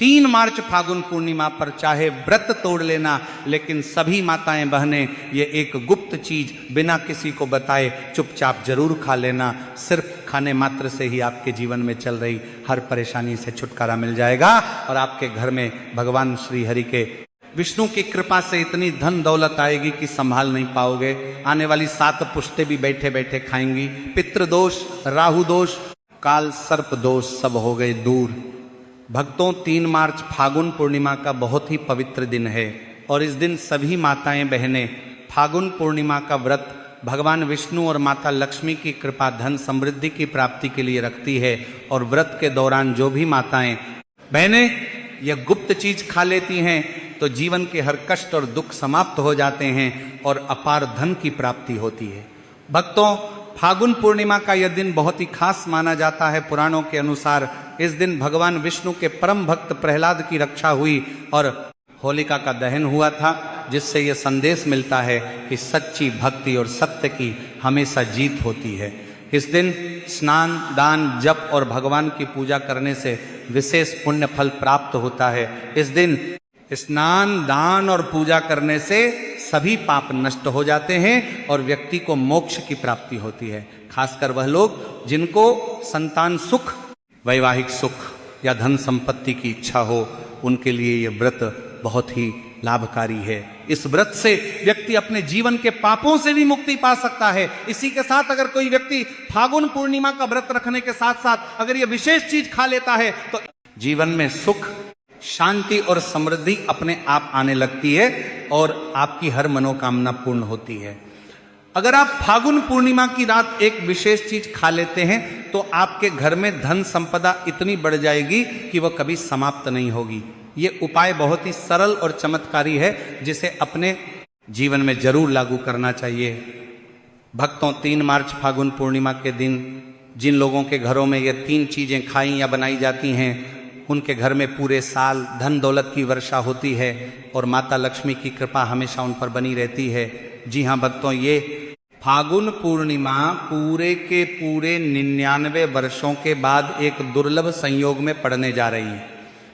3 मार्च फागुन पूर्णिमा पर चाहे व्रत तोड़ लेना, लेकिन सभी माताएं बहनें ये एक गुप्त चीज बिना किसी को बताए चुपचाप जरूर खा लेना। सिर्फ खाने मात्र से ही आपके जीवन में चल रही हर परेशानी से छुटकारा मिल जाएगा और आपके घर में भगवान श्री हरि के विष्णु की कृपा से इतनी धन दौलत आएगी कि संभाल नहीं पाओगे। आने वाली 7 पुश्ते भी बैठे बैठे खाएंगी। पितृदोष, राहु दोष, काल सर्प दोष सब हो गए दूर। भक्तों, 3 मार्च फागुन पूर्णिमा का बहुत ही पवित्र दिन है और इस दिन सभी माताएं बहनें फागुन पूर्णिमा का व्रत भगवान विष्णु और माता लक्ष्मी की कृपा धन समृद्धि की प्राप्ति के लिए रखती है। और व्रत के दौरान जो भी माताएं बहनें यह गुप्त चीज खा लेती हैं तो जीवन के हर कष्ट और दुख समाप्त हो जाते हैं और अपार धन की प्राप्ति होती है। भक्तों, फागुन पूर्णिमा का यह दिन बहुत ही खास माना जाता है। पुराणों के अनुसार इस दिन भगवान विष्णु के परम भक्त प्रहलाद की रक्षा हुई और होलिका का दहन हुआ था, जिससे यह संदेश मिलता है कि सच्ची भक्ति और सत्य की हमेशा जीत होती है। इस दिन स्नान, दान, जप और भगवान की पूजा करने से विशेष पुण्य फल प्राप्त होता है। इस दिन स्नान, दान और पूजा करने से सभी पाप नष्ट हो जाते हैं और व्यक्ति को मोक्ष की प्राप्ति होती है। खासकर वह लोग जिनको संतान सुख, वैवाहिक सुख या धन संपत्ति की इच्छा हो, उनके लिए यह व्रत बहुत ही लाभकारी है। इस व्रत से व्यक्ति अपने जीवन के पापों से भी मुक्ति पा सकता है। इसी के साथ अगर कोई व्यक्ति फागुन पूर्णिमा का व्रत रखने के साथ साथ अगर यह विशेष चीज खा लेता है तो जीवन में सुख, शांति और समृद्धि अपने आप आने लगती है और आपकी हर मनोकामना पूर्ण होती है। अगर आप फागुन पूर्णिमा की रात एक विशेष चीज खा लेते हैं तो आपके घर में धन संपदा इतनी बढ़ जाएगी कि वह कभी समाप्त नहीं होगी। ये उपाय बहुत ही सरल और चमत्कारी है, जिसे अपने जीवन में जरूर लागू करना चाहिए। भक्तों, 3 मार्च फागुन पूर्णिमा के दिन जिन लोगों के घरों में ये 3 चीजें खाई या बनाई जाती हैं, उनके घर में पूरे साल धन दौलत की वर्षा होती है और माता लक्ष्मी की कृपा हमेशा उन पर बनी रहती है। जी हाँ भक्तों, ये फागुन पूर्णिमा पूरे के पूरे 99 वर्षों के बाद एक दुर्लभ संयोग में पड़ने जा रही है।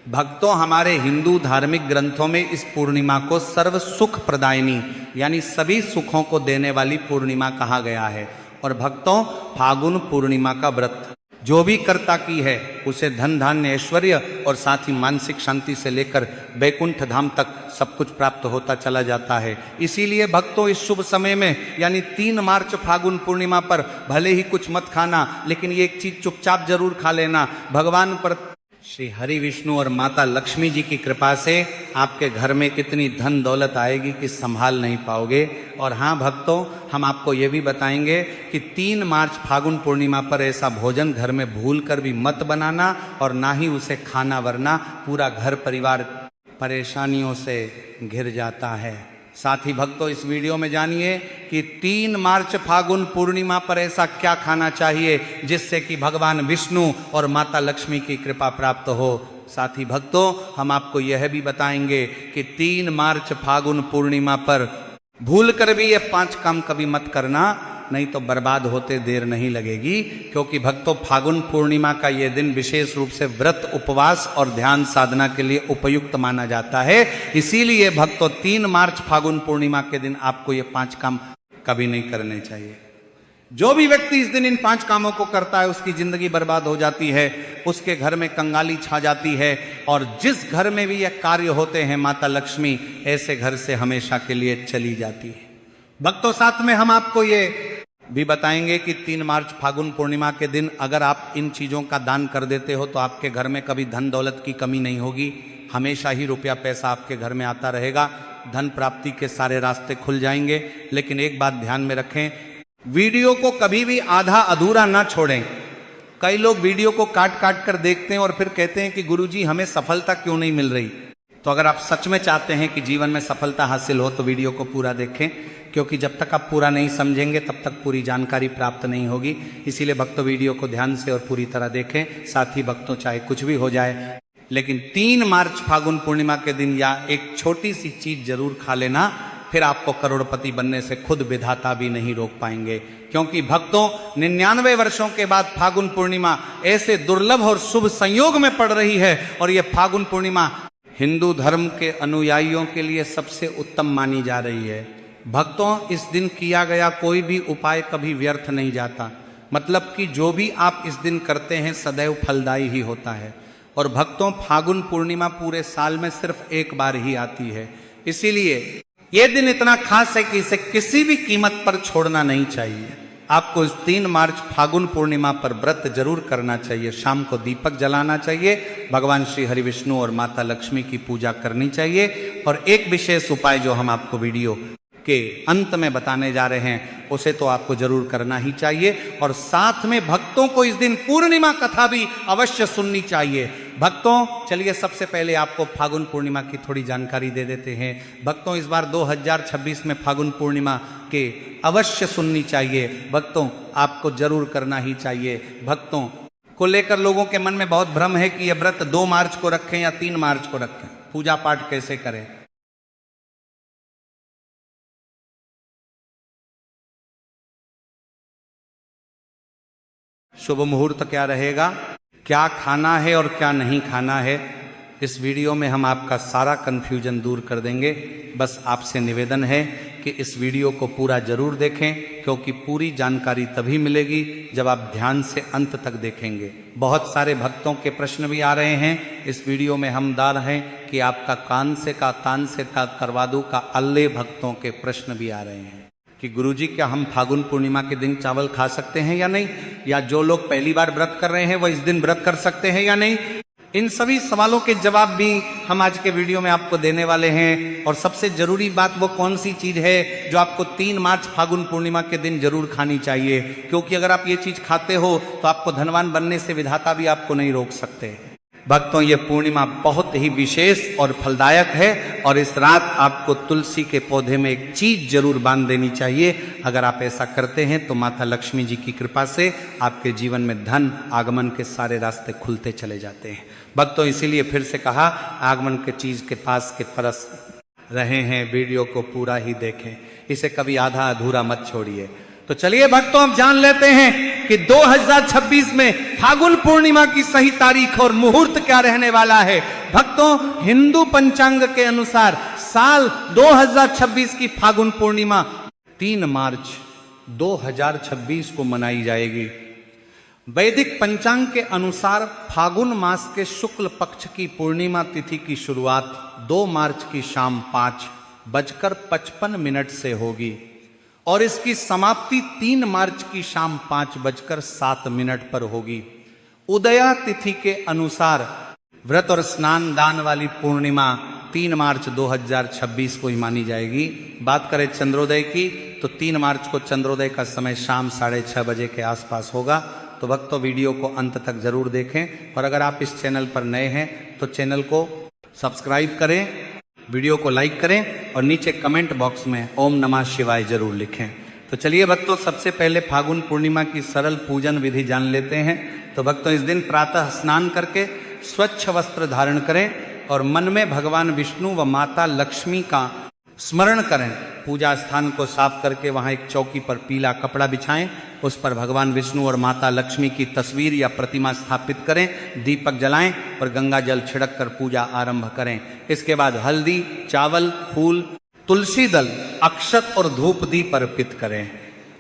भक्तों, हमारे हिंदू धार्मिक ग्रंथों में इस पूर्णिमा को सर्व सुख प्रदायिनी यानी सभी सुखों को देने वाली पूर्णिमा कहा गया है। और भक्तों, फागुन पूर्णिमा का व्रत जो भी कर्ता की है उसे धन, धान्य, ऐश्वर्य और साथ ही मानसिक शांति से लेकर बैकुंठ धाम तक सब कुछ प्राप्त होता चला जाता है। इसीलिए भक्तों, इस शुभ समय में यानी 3 मार्च फागुन पूर्णिमा पर भले ही कुछ मत खाना, लेकिन ये एक चीज चुपचाप जरूर खा लेना। भगवान पर श्री हरि विष्णु और माता लक्ष्मी जी की कृपा से आपके घर में इतनी धन दौलत आएगी कि संभाल नहीं पाओगे। और हाँ भक्तों, हम आपको ये भी बताएंगे कि 3 मार्च फागुन पूर्णिमा पर ऐसा भोजन घर में भूल कर भी मत बनाना और ना ही उसे खाना, वरना पूरा घर परिवार परेशानियों से घिर जाता है। साथ ही भक्तों, इस वीडियो में जानिए कि 3 मार्च फागुन पूर्णिमा पर ऐसा क्या खाना चाहिए जिससे कि भगवान विष्णु और माता लक्ष्मी की कृपा प्राप्त हो। साथ ही भक्तों, हम आपको यह भी बताएंगे कि 3 मार्च फागुन पूर्णिमा पर भूल कर भी ये 5 काम कभी मत करना, नहीं तो बर्बाद होते देर नहीं लगेगी। क्योंकि भक्तों, फागुन पूर्णिमा का ये दिन विशेष रूप से व्रत, उपवास और ध्यान साधना के लिए उपयुक्त माना जाता है। इसीलिए भक्तों, 3 मार्च फागुन पूर्णिमा के दिन आपको ये 5 काम कभी नहीं करने चाहिए। जो भी व्यक्ति इस दिन इन 5 कामों को करता है उसकी जिंदगी बर्बाद हो जाती है, उसके घर में कंगाली छा जाती है और जिस घर में भी यह कार्य होते हैं माता लक्ष्मी ऐसे घर से हमेशा के लिए चली जाती है। भक्तों, साथ में हम आपको ये भी बताएंगे कि 3 मार्च फागुन पूर्णिमा के दिन अगर आप इन चीजों का दान कर देते हो तो आपके घर में कभी धन दौलत की कमी नहीं होगी। हमेशा ही रुपया पैसा आपके घर में आता रहेगा, धन प्राप्ति के सारे रास्ते खुल जाएंगे। लेकिन एक बात ध्यान में रखें, वीडियो को कभी भी आधा अधूरा ना छोड़ें। कई लोग वीडियो को काट काट कर देखते हैं और फिर कहते हैं कि गुरुजी हमें सफलता क्यों नहीं मिल रही। तो अगर आप सच में चाहते हैं कि जीवन में सफलता हासिल हो तो वीडियो को पूरा देखें, क्योंकि जब तक आप पूरा नहीं समझेंगे तब तक पूरी जानकारी प्राप्त नहीं होगी। इसीलिए भक्तों, वीडियो को ध्यान से और पूरी तरह देखें। साथ ही भक्तों, चाहे कुछ भी हो जाए, लेकिन 3 मार्च फागुन पूर्णिमा के दिन या एक छोटी सी चीज जरूर खा लेना, फिर आपको करोड़पति बनने से खुद विधाता भी नहीं रोक पाएंगे। क्योंकि भक्तों 99 वर्षों के बाद फागुन पूर्णिमा ऐसे दुर्लभ और शुभ संयोग में पड़ रही है, और यह फागुन पूर्णिमा हिंदू धर्म के अनुयायियों के लिए सबसे उत्तम मानी जा रही है। भक्तों, इस दिन किया गया कोई भी उपाय कभी व्यर्थ नहीं जाता। मतलब कि जो भी आप इस दिन करते हैं सदैव फलदायी ही होता है। और भक्तों, फागुन पूर्णिमा पूरे साल में सिर्फ एक बार ही आती है, इसीलिए यह दिन इतना खास है कि इसे किसी भी कीमत पर छोड़ना नहीं चाहिए। आपको इस 3 मार्च फागुन पूर्णिमा पर व्रत जरूर करना चाहिए। शाम को दीपक जलाना चाहिए, भगवान श्री हरि विष्णु और माता लक्ष्मी की पूजा करनी चाहिए। और एक विशेष उपाय जो हम आपको वीडियो के अंत में बताने जा रहे हैं उसे तो आपको जरूर करना ही चाहिए। और साथ में भक्तों को इस दिन पूर्णिमा कथा भी अवश्य सुननी चाहिए। भक्तों, चलिए सबसे पहले आपको फागुन पूर्णिमा की थोड़ी जानकारी दे देते हैं। भक्तों, इस बार 2026 में फागुन पूर्णिमा के अवश्य सुननी चाहिए। भक्तों, आपको जरूर करना ही चाहिए। भक्तों को लेकर लोगों के मन में बहुत भ्रम है कि यह व्रत 2 मार्च को रखें या 3 मार्च को रखें, पूजा पाठ कैसे करें। शुभ मुहूर्त क्या रहेगा, क्या खाना है और क्या नहीं खाना है, इस वीडियो में हम आपका सारा कन्फ्यूजन दूर कर देंगे। बस आपसे निवेदन है कि इस वीडियो को पूरा जरूर देखें, क्योंकि पूरी जानकारी तभी मिलेगी जब आप ध्यान से अंत तक देखेंगे। बहुत सारे भक्तों के प्रश्न भी आ रहे हैं। इस वीडियो में हम दार हैं कि आपका कान से का करवा दूं का अल्ले भक्तों के प्रश्न भी आ रहे हैं कि गुरुजी क्या हम फागुन पूर्णिमा के दिन चावल खा सकते हैं या नहीं, या जो लोग पहली बार व्रत कर रहे हैं वो इस दिन व्रत कर सकते हैं या नहीं। इन सभी सवालों के जवाब भी हम आज के वीडियो में आपको देने वाले हैं। और सबसे जरूरी बात वो कौन सी चीज है जो आपको 3 मार्च फागुन पूर्णिमा के दिन जरूर खानी चाहिए, क्योंकि अगर आप ये चीज खाते हो तो आपको धनवान बनने से विधाता भी आपको नहीं रोक सकते। भक्तों, ये पूर्णिमा बहुत ही विशेष और फलदायक है, और इस रात आपको तुलसी के पौधे में एक चीज जरूर बांध देनी चाहिए। अगर आप ऐसा करते हैं तो माता लक्ष्मी जी की कृपा से आपके जीवन में धन आगमन के सारे रास्ते खुलते चले जाते हैं। भक्तों, इसीलिए फिर से कहा, आगमन के चीज के पास के परस रहे हैं, वीडियो को पूरा ही देखें, इसे कभी आधा अधूरा मत छोड़िए। तो चलिए भक्तों, अब जान लेते हैं कि 2026 में फागुन पूर्णिमा की सही तारीख और मुहूर्त क्या रहने वाला है। भक्तों, हिंदू पंचांग के अनुसार साल 2026 की फागुन पूर्णिमा 3 मार्च 2026 को मनाई जाएगी। वैदिक पंचांग के अनुसार फागुन मास के शुक्ल पक्ष की पूर्णिमा तिथि की शुरुआत 2 मार्च की शाम 5:55 से होगी और इसकी समाप्ति 3 मार्च की शाम 5:07 पर होगी। उदया तिथि के अनुसार व्रत और स्नान दान वाली पूर्णिमा 3 मार्च 2026 को ही मानी जाएगी। बात करें चंद्रोदय की तो 3 मार्च को चंद्रोदय का समय शाम 6:30 बजे के आसपास होगा। तो भक्तों, वीडियो को अंत तक जरूर देखें, और अगर आप इस चैनल पर नए हैं तो चैनल को सब्सक्राइब करें, वीडियो को लाइक करें और नीचे कमेंट बॉक्स में ओम नमः शिवाय जरूर लिखें। तो चलिए भक्तों, सबसे पहले फागुन पूर्णिमा की सरल पूजन विधि जान लेते हैं। तो भक्तों, इस दिन प्रातः स्नान करके स्वच्छ वस्त्र धारण करें और मन में भगवान विष्णु व माता लक्ष्मी का स्मरण करें। पूजा स्थान को साफ करके वहां एक चौकी पर पीला कपड़ा बिछाएं, उस पर भगवान विष्णु और माता लक्ष्मी की तस्वीर या प्रतिमा स्थापित करें, दीपक जलाएं और गंगा जल छिड़क कर पूजा आरंभ करें। इसके बाद हल्दी, चावल, फूल, तुलसी दल, अक्षत और धूप दीप अर्पित करें।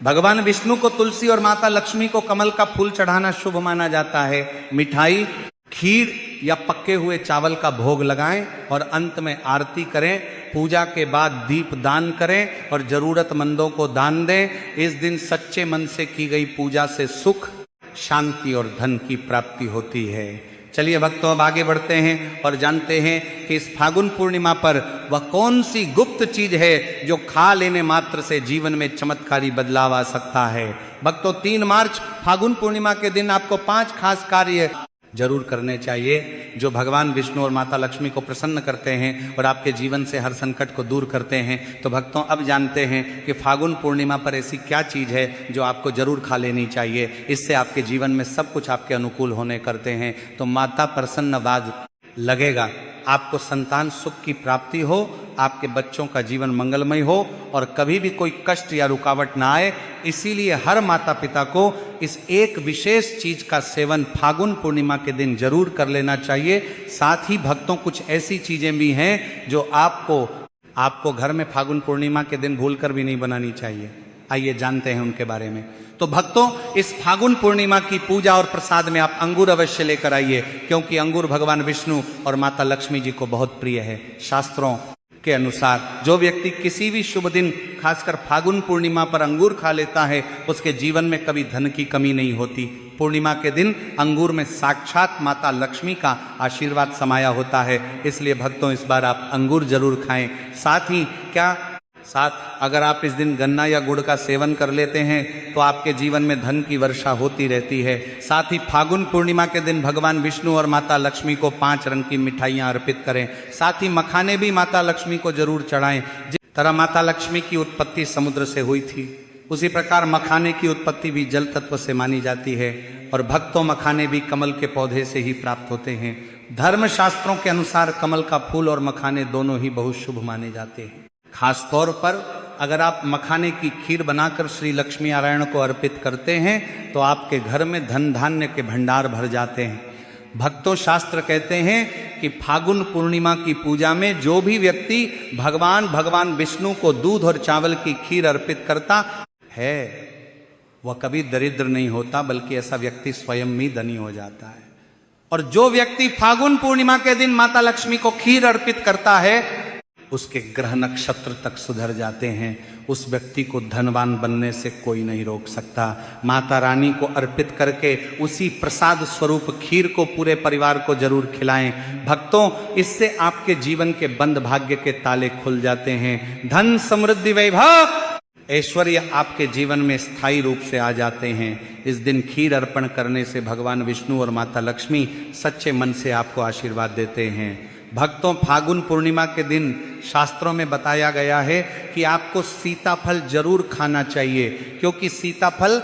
भगवान विष्णु को तुलसी और माता लक्ष्मी को कमल का फूल चढ़ाना शुभ माना जाता है। मिठाई, खीर या पके हुए चावल का भोग लगाएं और अंत में आरती करें। पूजा के बाद दीप दान करें और जरूरतमंदों को दान दें। इस दिन सच्चे मन से की गई पूजा से सुख, शांति और धन की प्राप्ति होती है। चलिए भक्तों, अब आगे बढ़ते हैं और जानते हैं कि इस फागुन पूर्णिमा पर वह कौन सी गुप्त चीज है जो खा लेने मात्र से जीवन में चमत्कारी बदलाव आ सकता है। भक्तों, 3 मार्च फागुन पूर्णिमा के दिन आपको 5 खास कार्य जरूर करने चाहिए जो भगवान विष्णु और माता लक्ष्मी को प्रसन्न करते हैं और आपके जीवन से हर संकट को दूर करते हैं। तो भक्तों, अब जानते हैं कि फागुन पूर्णिमा पर ऐसी क्या चीज है जो आपको जरूर खा लेनी चाहिए, इससे आपके जीवन में सब कुछ आपके अनुकूल होने करते हैं। तो माता प्रसन्नवाद लगेगा, आपको संतान सुख की प्राप्ति हो, आपके बच्चों का जीवन मंगलमय हो और कभी भी कोई कष्ट या रुकावट ना आए। इसीलिए हर माता पिता को इस एक विशेष चीज का सेवन फागुन पूर्णिमा के दिन जरूर कर लेना चाहिए। साथ ही भक्तों कुछ ऐसी चीजें भी हैं जो आपको घर में फागुन पूर्णिमा के दिन भूलकर भी नहीं बनानी चाहिए। आइए जानते हैं उनके बारे में। तो भक्तों, इस फागुन पूर्णिमा की पूजा और प्रसाद में आप अंगूर अवश्य लेकर आइए, क्योंकि अंगूर भगवान विष्णु और माता लक्ष्मी जी को बहुत प्रिय है। शास्त्रों के अनुसार जो व्यक्ति किसी भी शुभ दिन, खासकर फागुन पूर्णिमा पर अंगूर खा लेता है, उसके जीवन में कभी धन की कमी नहीं होती। पूर्णिमा के दिन अंगूर में साक्षात माता लक्ष्मी का आशीर्वाद समाया होता है। इसलिए भक्तों, इस बार आप अंगूर जरूर खाएं। साथ अगर आप इस दिन गन्ना या गुड़ का सेवन कर लेते हैं तो आपके जीवन में धन की वर्षा होती रहती है। साथ ही फागुन पूर्णिमा के दिन भगवान विष्णु और माता लक्ष्मी को 5 रंग की मिठाइयां अर्पित करें। साथ ही मखाने भी माता लक्ष्मी को जरूर चढ़ाएं। जिस तरह माता लक्ष्मी की उत्पत्ति समुद्र से हुई थी, उसी प्रकार मखाने की उत्पत्ति भी जल तत्व से मानी जाती है। और भक्तों, मखाने भी कमल के पौधे से ही प्राप्त होते हैं। धर्म शास्त्रों के अनुसार कमल का फूल और मखाने दोनों ही बहुत शुभ माने जाते हैं। खास तौर पर अगर आप मखाने की खीर बनाकर श्री लक्ष्मी नारायण को अर्पित करते हैं तो आपके घर में धन धान्य के भंडार भर जाते हैं। भक्तों, शास्त्र कहते हैं कि फागुन पूर्णिमा की पूजा में जो भी व्यक्ति भगवान विष्णु को दूध और चावल की खीर अर्पित करता है, वह कभी दरिद्र नहीं होता, बल्कि ऐसा व्यक्ति स्वयं ही धनी हो जाता है। और जो व्यक्ति फागुन पूर्णिमा के दिन माता लक्ष्मी को खीर अर्पित करता है, उसके ग्रह नक्षत्र तक सुधर जाते हैं। उस व्यक्ति को धनवान बनने से कोई नहीं रोक सकता। माता रानी को अर्पित करके उसी प्रसाद स्वरूप खीर को पूरे परिवार को जरूर खिलाएं। भक्तों, इससे आपके जीवन के बंद भाग्य के ताले खुल जाते हैं। धन, समृद्धि, वैभव, ऐश्वर्य आपके जीवन में स्थायी रूप से आ जाते हैं। इस दिन खीर अर्पण करने से भगवान विष्णु और माता लक्ष्मी सच्चे मन से आपको आशीर्वाद देते हैं। भक्तों, फागुन पूर्णिमा के दिन शास्त्रों में बताया गया है कि आपको सीताफल जरूर खाना चाहिए, क्योंकि सीताफल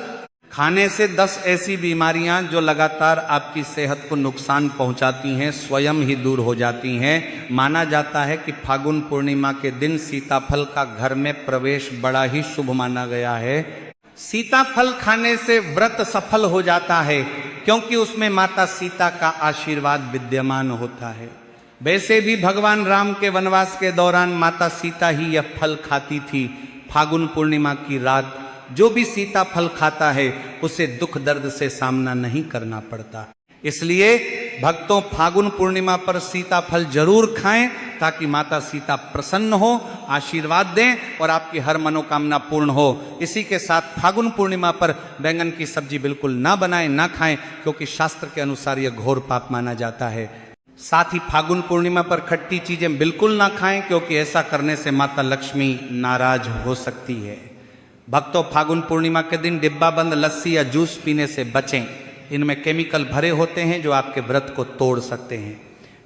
खाने से 10 ऐसी बीमारियां जो लगातार आपकी सेहत को नुकसान पहुंचाती हैं, स्वयं ही दूर हो जाती हैं। माना जाता है कि फागुन पूर्णिमा के दिन सीताफल का घर में प्रवेश बड़ा ही शुभ माना गया है। सीताफल खाने से व्रत सफल हो जाता है, क्योंकि उसमें माता सीता का आशीर्वाद विद्यमान होता है। वैसे भी भगवान राम के वनवास के दौरान माता सीता ही यह फल खाती थी। फागुन पूर्णिमा की रात जो भी सीता फल खाता है, उसे दुख दर्द से सामना नहीं करना पड़ता। इसलिए भक्तों, फागुन पूर्णिमा पर सीता फल जरूर खाएं, ताकि माता सीता प्रसन्न हो, आशीर्वाद दें और आपकी हर मनोकामना पूर्ण हो। इसी के साथ फागुन पूर्णिमा पर बैंगन की सब्जी बिल्कुल ना बनाएं, ना खाएं, क्योंकि शास्त्र के अनुसार यह घोर पाप माना जाता है। साथ ही फागुन पूर्णिमा पर खट्टी चीजें बिल्कुल ना खाएं, क्योंकि ऐसा करने से माता लक्ष्मी नाराज हो सकती है। भक्तों, फागुन पूर्णिमा के दिन डिब्बा बंद लस्सी या जूस पीने से बचें। इनमें केमिकल भरे होते हैं जो आपके व्रत को तोड़ सकते हैं।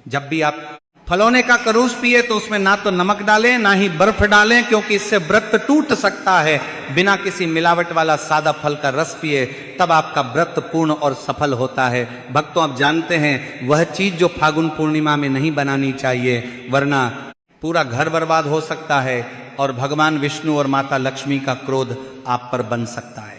जब भी आप फलौने का करूस पिए तो उसमें ना तो नमक डालें, ना ही बर्फ डालें, क्योंकि इससे व्रत टूट सकता है। बिना किसी मिलावट वाला सादा फल का रस पिए, तब आपका व्रत पूर्ण और सफल होता है। भक्तों, आप जानते हैं वह चीज जो फागुन पूर्णिमा में नहीं बनानी चाहिए, वरना पूरा घर बर्बाद हो सकता है और भगवान विष्णु और माता लक्ष्मी का क्रोध आप पर बन सकता है।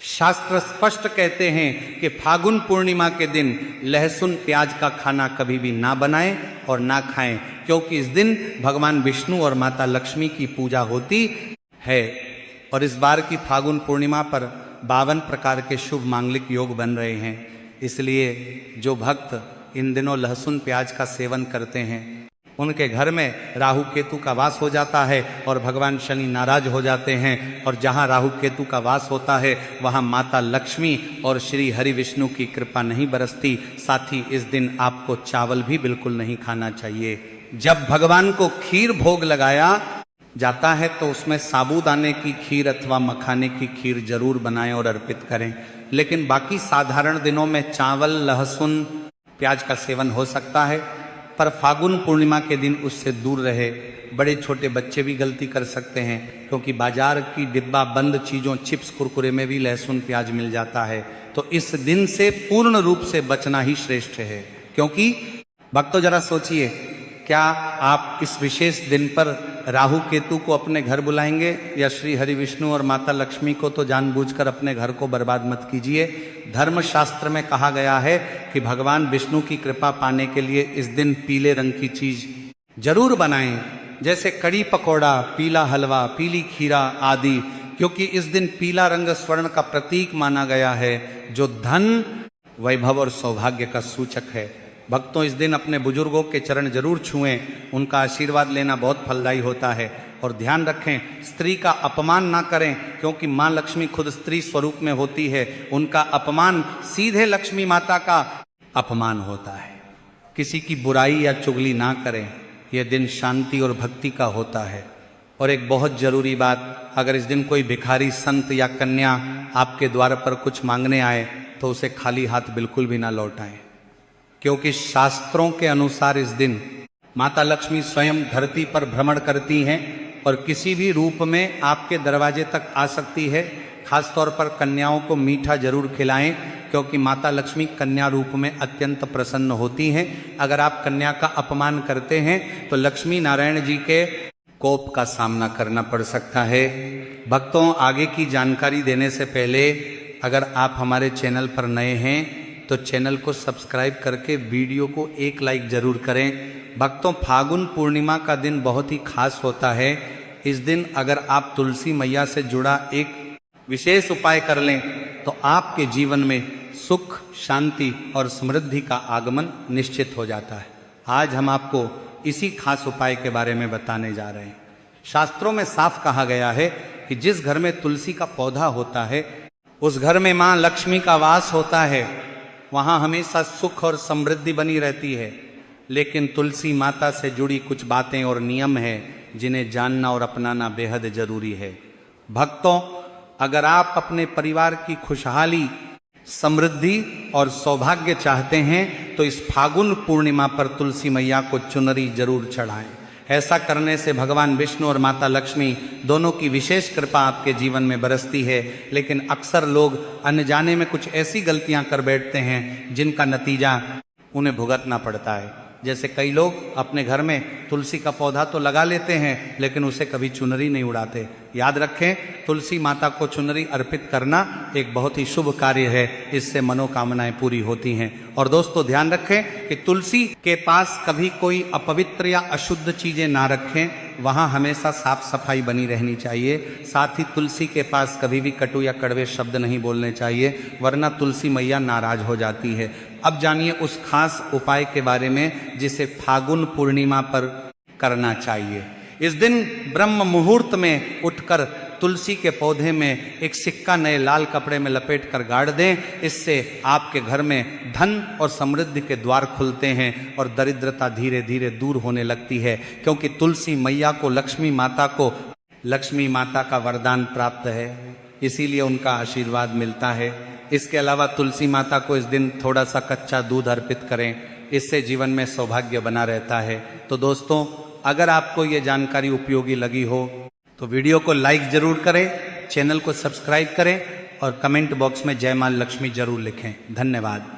शास्त्र स्पष्ट कहते हैं कि फागुन पूर्णिमा के दिन लहसुन प्याज का खाना कभी भी ना बनाएं और ना खाएं, क्योंकि इस दिन भगवान विष्णु और माता लक्ष्मी की पूजा होती है। और इस बार की फागुन पूर्णिमा पर 52 प्रकार के शुभ मांगलिक योग बन रहे हैं। इसलिए जो भक्त इन दिनों लहसुन प्याज का सेवन करते हैं, उनके घर में राहु केतु का वास हो जाता है और भगवान शनि नाराज हो जाते हैं। और जहाँ राहु केतु का वास होता है, वहाँ माता लक्ष्मी और श्री हरि विष्णु की कृपा नहीं बरसती। साथ ही इस दिन आपको चावल भी बिल्कुल नहीं खाना चाहिए। जब भगवान को खीर भोग लगाया जाता है तो उसमें साबूदाने की खीर अथवा मखाने की खीर जरूर बनाएं और अर्पित करें। लेकिन बाकी साधारण दिनों में चावल, लहसुन, प्याज का सेवन हो सकता है, पर फागुन पूर्णिमा के दिन उससे दूर रहे। बड़े छोटे बच्चे भी गलती कर सकते हैं, क्योंकि बाजार की डिब्बा बंद चीज़ों, चिप्स, कुरकुरे में भी लहसुन प्याज मिल जाता है। तो इस दिन से पूर्ण रूप से बचना ही श्रेष्ठ है। क्योंकि भक्तों, जरा सोचिए क्या आप इस विशेष दिन पर राहु केतु को अपने घर बुलाएंगे या श्री हरि विष्णु और माता लक्ष्मी को तो जानबूझकर अपने घर को बर्बाद मत कीजिए। धर्मशास्त्र में कहा गया है कि भगवान विष्णु की कृपा पाने के लिए इस दिन पीले रंग की चीज जरूर बनाएं, जैसे कड़ी पकौड़ा, पीला हलवा, पीली खीरा आदि, क्योंकि इस दिन पीला रंग स्वर्ण का प्रतीक माना गया है, जो धन, वैभव और सौभाग्य का सूचक है। भक्तों, इस दिन अपने बुजुर्गों के चरण जरूर छुएं, उनका आशीर्वाद लेना बहुत फलदायी होता है। और ध्यान रखें, स्त्री का अपमान ना करें, क्योंकि माँ लक्ष्मी खुद स्त्री स्वरूप में होती है। उनका अपमान सीधे लक्ष्मी माता का अपमान होता है। किसी की बुराई या चुगली ना करें, यह दिन शांति और भक्ति का होता है। और एक बहुत जरूरी बात, अगर इस दिन कोई भिखारी, संत या कन्या आपके द्वार पर कुछ मांगने आए तो उसे खाली हाथ बिल्कुल भी ना लौटाएं, क्योंकि शास्त्रों के अनुसार इस दिन माता लक्ष्मी स्वयं धरती पर भ्रमण करती हैं और किसी भी रूप में आपके दरवाजे तक आ सकती है। खासतौर पर कन्याओं को मीठा जरूर खिलाएं, क्योंकि माता लक्ष्मी कन्या रूप में अत्यंत प्रसन्न होती हैं। अगर आप कन्या का अपमान करते हैं तो लक्ष्मी नारायण जी के कोप का सामना करना पड़ सकता है। भक्तों, आगे की जानकारी देने से पहले अगर आप हमारे चैनल पर नए हैं तो चैनल को सब्सक्राइब करके वीडियो को एक लाइक जरूर करें। भक्तों, फागुन पूर्णिमा का दिन बहुत ही खास होता है। इस दिन अगर आप तुलसी मैया से जुड़ा एक विशेष उपाय कर लें तो आपके जीवन में सुख, शांति और समृद्धि का आगमन निश्चित हो जाता है। आज हम आपको इसी खास उपाय के बारे में बताने जा रहे हैं। शास्त्रों में साफ कहा गया है कि जिस घर में तुलसी का पौधा होता है उस घर में मां लक्ष्मी का वास होता है, वहां हमेशा सुख और समृद्धि बनी रहती है। लेकिन तुलसी माता से जुड़ी कुछ बातें और नियम हैं जिन्हें जानना और अपनाना बेहद जरूरी है। भक्तों, अगर आप अपने परिवार की खुशहाली, समृद्धि और सौभाग्य चाहते हैं तो इस फागुन पूर्णिमा पर तुलसी मैया को चुनरी जरूर चढ़ाएं। ऐसा करने से भगवान विष्णु और माता लक्ष्मी दोनों की विशेष कृपा आपके जीवन में बरसती है। लेकिन अक्सर लोग अनजाने में कुछ ऐसी गलतियां कर बैठते हैं जिनका नतीजा उन्हें भुगतना पड़ता है। जैसे कई लोग अपने घर में तुलसी का पौधा तो लगा लेते हैं लेकिन उसे कभी चुनरी नहीं उड़ाते। याद रखें, तुलसी माता को चुनरी अर्पित करना एक बहुत ही शुभ कार्य है, इससे मनोकामनाएं पूरी होती हैं। और दोस्तों, ध्यान रखें कि तुलसी के पास कभी कोई अपवित्र या अशुद्ध चीजें ना रखें, वहां हमेशा साफ सफाई बनी रहनी चाहिए। साथ ही तुलसी के पास कभी भी कटु या कड़वे शब्द नहीं बोलने चाहिए, वरना तुलसी मैया नाराज हो जाती है। अब जानिए उस खास उपाय के बारे में जिसे फागुन पूर्णिमा पर करना चाहिए। इस दिन ब्रह्म मुहूर्त में उठकर तुलसी के पौधे में एक सिक्का नए लाल कपड़े में लपेट कर गाड़ दें। इससे आपके घर में धन और समृद्धि के द्वार खुलते हैं और दरिद्रता धीरे धीरे दूर होने लगती है, क्योंकि तुलसी मैया को लक्ष्मी माता का वरदान प्राप्त है, इसीलिए उनका आशीर्वाद मिलता है। इसके अलावा तुलसी माता को इस दिन थोड़ा सा कच्चा दूध अर्पित करें, इससे जीवन में सौभाग्य बना रहता है। तो दोस्तों, अगर आपको ये जानकारी उपयोगी लगी हो तो वीडियो को लाइक जरूर करें, चैनल को सब्सक्राइब करें और कमेंट बॉक्स में जय मां लक्ष्मी जरूर लिखें। धन्यवाद।